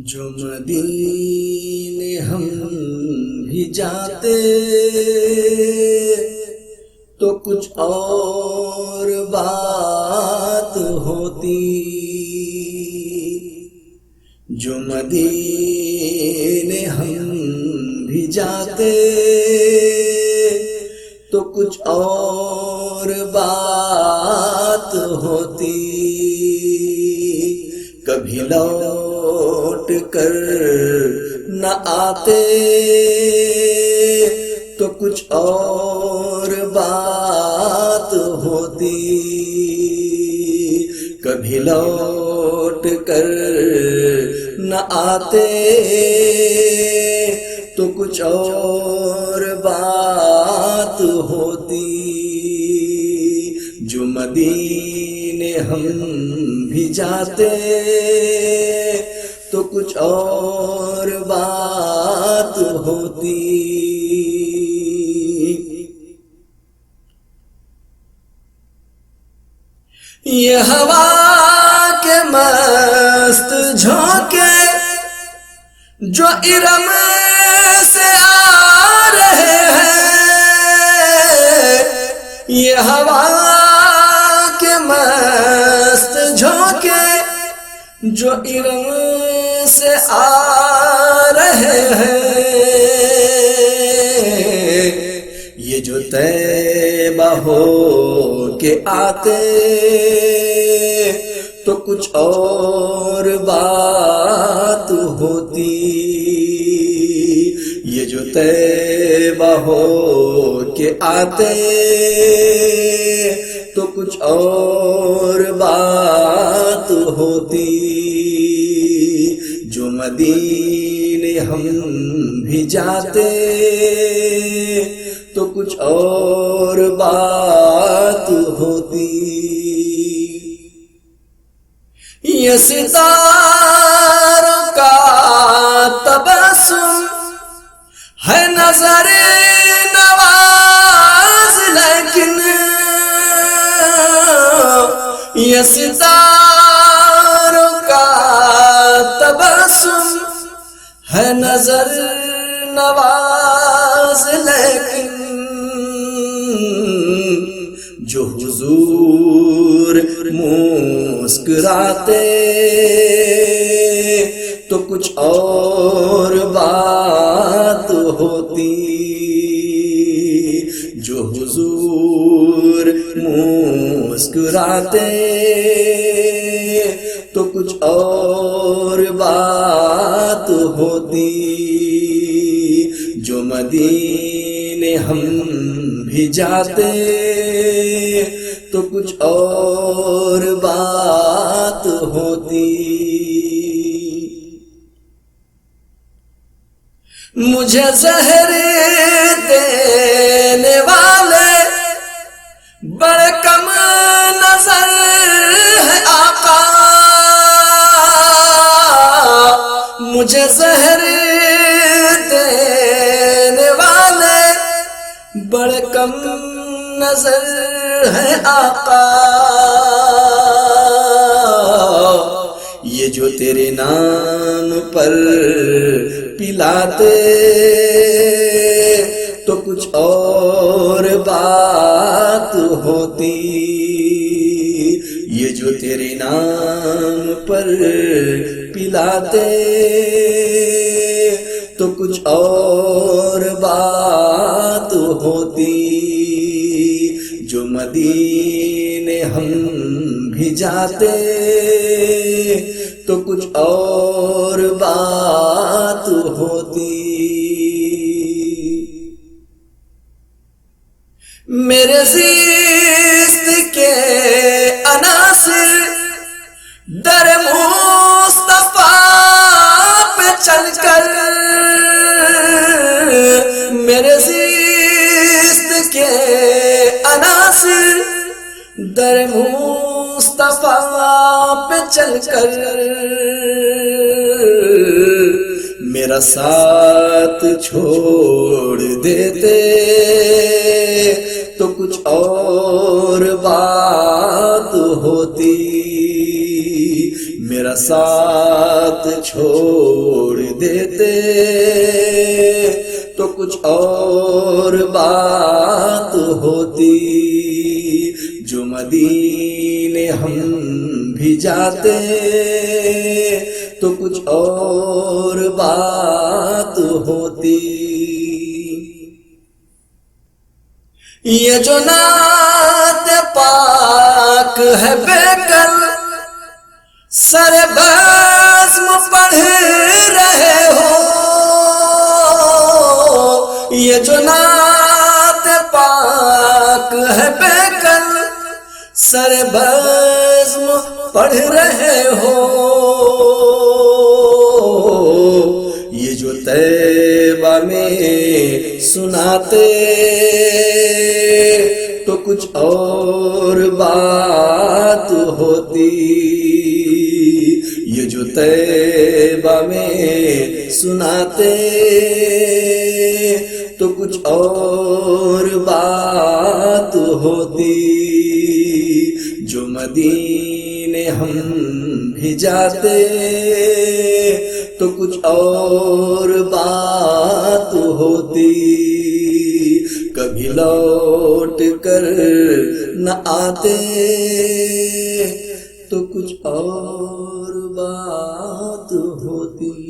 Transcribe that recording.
جو مدینے ہم بھی جاتے تو کچھ اور بات ہوتی، جو مدینے ہم بھی جاتے تو کچھ اور بات ہوتی، کبھی لوٹ کر نہ آتے تو کچھ اور بات ہوتی، کبھی لوٹ کر نہ آتے تو کچھ اور بات ہوتی، جو مدینے ہم بھی جاتے تو کچھ اور بات ہوتی۔ یہ ہوا کے مست جھونکے جو ارم سے آ رہے ہیں، یہ ہوا کے مست جھونکے جو ارم سے آ رہے ہیں، یہ جو طیبہ ہو کے آتے تو کچھ اور بات ہوتی، یہ جو طیبہ ہو کے آتے تو کچھ اور بات ہوتی، جو مدینے ہم بھی جاتے تو کچھ اور بات ہوتی۔ یہ ستاروں کا تبسم ہے نظر نواز، لیکن یہ ستاروں کا تبسم ہے نظر نواز، لیکن جو حضور مسکراتے تو کچھ اور بات ہوتی، جو حضور مسکراتے تو کچھ اور بات ہوتی، جو مدینے ہم بھی جاتے تو کچھ اور بات ہوتی۔ مجھے زہر دینے والے بڑے کم نظر ہے آقا، مجھے زہر دینے والے بڑے کم نظر ہے آقا، یہ جو تیرے نام پر پلاتے تو کچھ اور بات ہوتی، یہ جو تیرے نام پر پلاتے تو کچھ اور بات ہوتی، جو مدینے ہم بھی جاتے تو کچھ اور بات ہوتی۔ میرے زیست کے عناصر در مصطفیٰ پہ چل کر، میرے زیست کے عناصر در مصطفیٰ پہ چل کر، میرا ساتھ چھوڑ دیتے تو کچھ اور بات ہوتی، میرا ساتھ چھوڑ دیتے تو کچھ اور بات ہوتی، جو مدینے ہم بھی جاتے تو کچھ اور بات ہوتی۔ یہ جو نعت پاک ہے بے کل سر بزم پڑھ رہے ہو، یہ جو نعت پاک ہے بے کل سر بزم پڑھ رہے ہو، یہ جو طیبہ میں سناتے تو کچھ اور بات ہوتی، یہ جو طیبہ میں سناتے تو کچھ اور بات ہوتی، جو مدینے ہم بھی جاتے تو کچھ اور بات ہوتی، کبھی لوٹ کر نہ آتے تو کچھ اور بات ہوتی۔